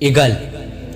Eagle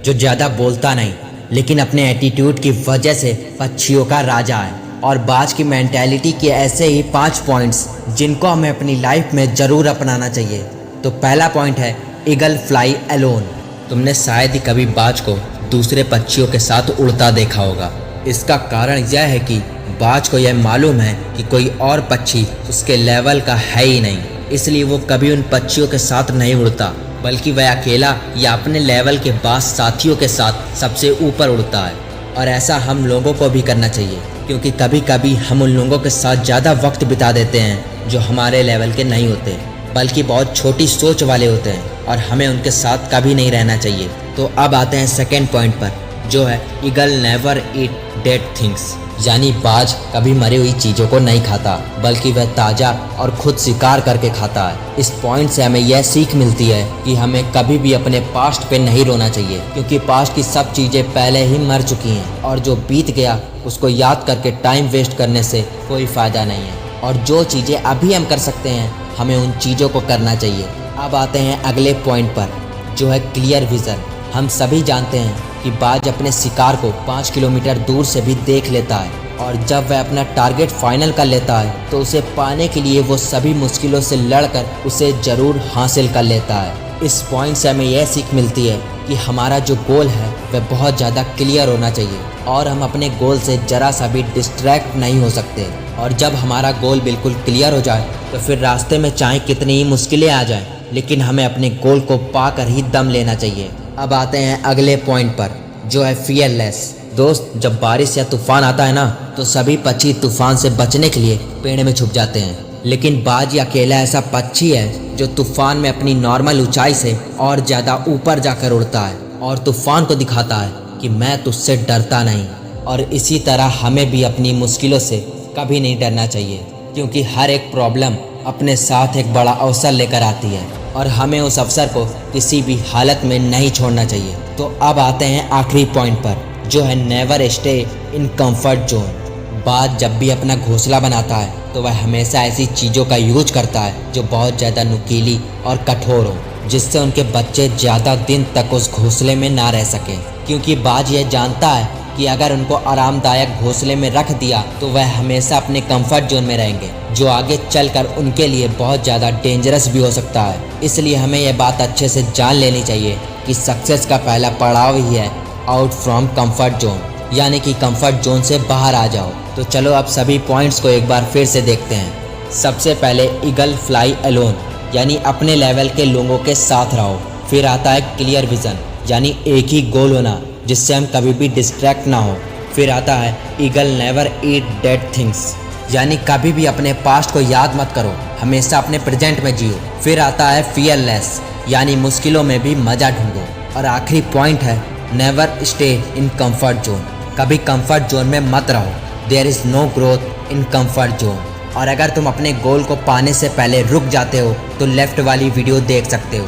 जो ज़्यादा बोलता नहीं लेकिन अपने एटीट्यूड की वजह से पक्षियों का राजा है। और बाज की मेंटालिटी के ऐसे ही 5 पॉइंट्स जिनको हमें अपनी लाइफ में ज़रूर अपनाना चाहिए। तो पहला पॉइंट है ईगल फ्लाई अलोन। तुमने शायद ही कभी बाज को दूसरे पक्षियों के साथ उड़ता देखा होगा। इसका कारण यह है कि बाज को यह मालूम है कि कोई और पक्षी उसके लेवल का है ही नहीं, इसलिए वो कभी उन पक्षियों के साथ नहीं उड़ता, बल्कि वह अकेला या अपने लेवल के बाद साथियों के साथ सबसे ऊपर उड़ता है। और ऐसा हम लोगों को भी करना चाहिए, क्योंकि कभी कभी हम उन लोगों के साथ ज़्यादा वक्त बिता देते हैं जो हमारे लेवल के नहीं होते, बल्कि बहुत छोटी सोच वाले होते हैं, और हमें उनके साथ कभी नहीं रहना चाहिए। तो अब आते हैं सेकेंड पॉइंट पर, जो है ईगल नेवर ईट डेड थिंग्स। यानी बाज कभी मरी हुई चीज़ों को नहीं खाता, बल्कि वह ताज़ा और खुद शिकार करके खाता है। इस पॉइंट से हमें यह सीख मिलती है कि हमें कभी भी अपने पास्ट पे नहीं रोना चाहिए, क्योंकि पास्ट की सब चीज़ें पहले ही मर चुकी हैं, और जो बीत गया उसको याद करके टाइम वेस्ट करने से कोई फ़ायदा नहीं है। और जो चीज़ें अभी हम कर सकते हैं हमें उन चीज़ों को करना चाहिए। अब आते हैं अगले पॉइंट पर, जो है क्लियर विज़न। हम सभी जानते हैं कि बाज अपने शिकार को 5 किलोमीटर दूर से भी देख लेता है, और जब वह अपना टारगेट फाइनल कर लेता है तो उसे पाने के लिए वो सभी मुश्किलों से लड़कर उसे ज़रूर हासिल कर लेता है। इस पॉइंट से हमें यह सीख मिलती है कि हमारा जो गोल है वह बहुत ज़्यादा क्लियर होना चाहिए, और हम अपने गोल से ज़रा सा भी डिस्ट्रैक्ट नहीं हो सकते। और जब हमारा गोल बिल्कुल क्लियर हो जाए तो फिर रास्ते में चाहे कितनी ही मुश्किलें आ जाएं, लेकिन हमें अपने गोल को पाकर ही दम लेना चाहिए। अब आते हैं अगले पॉइंट पर, जो है फियरलेस। दोस्त, जब बारिश या तूफान आता है ना तो सभी पक्षी तूफान से बचने के लिए पेड़ में छुप जाते हैं, लेकिन बाज या अकेला ऐसा पक्षी है जो तूफान में अपनी नॉर्मल ऊंचाई से और ज़्यादा ऊपर जाकर उड़ता है और तूफान को दिखाता है कि मैं तुझसे डरता नहीं। और इसी तरह हमें भी अपनी मुश्किलों से कभी नहीं डरना चाहिए, क्योंकि हर एक प्रॉब्लम अपने साथ एक बड़ा अवसर लेकर आती है, और हमें उस अवसर को किसी भी हालत में नहीं छोड़ना चाहिए। तो अब आते हैं आखिरी पॉइंट पर, जो है never stay in comfort zone. बाज जब भी अपना घोंसला बनाता है तो वह हमेशा ऐसी चीज़ों का यूज करता है जो बहुत ज़्यादा नुकीली और कठोर हो, जिससे उनके बच्चे ज़्यादा दिन तक उस घोंसले में ना रह सकें, क्योंकि बाज यह जानता है कि अगर उनको आरामदायक घोंसले में रख दिया तो वह हमेशा अपने कंफर्ट जोन में रहेंगे, जो आगे चलकर उनके लिए बहुत ज़्यादा डेंजरस भी हो सकता है। इसलिए हमें यह बात अच्छे से जान लेनी चाहिए कि सक्सेस का पहला पड़ाव ही है आउट फ्रॉम कंफर्ट जोन, यानी कि कंफर्ट जोन से बाहर आ जाओ। तो चलो अब सभी पॉइंट्स को एक बार फिर से देखते हैं। सबसे पहले ईगल फ्लाई अलोन, यानी अपने लेवल के लोगों के साथ रहो। फिर आता है क्लियर विज़न, यानी एक ही गोल होना जिससे हम कभी भी डिस्ट्रैक्ट ना हो। फिर आता है ईगल नेवर ईट डेड थिंग्स, यानी कभी भी अपने पास्ट को याद मत करो, हमेशा अपने प्रेजेंट में जियो। फिर आता है फियरलेस, यानी मुश्किलों में भी मज़ा ढूंढो। और आखिरी पॉइंट है never stay in comfort zone, कभी कंफर्ट जोन में मत रहो। There is no growth in comfort zone. और अगर तुम अपने गोल को पाने से पहले रुक जाते हो तो लेफ्ट वाली वीडियो देख सकते हो।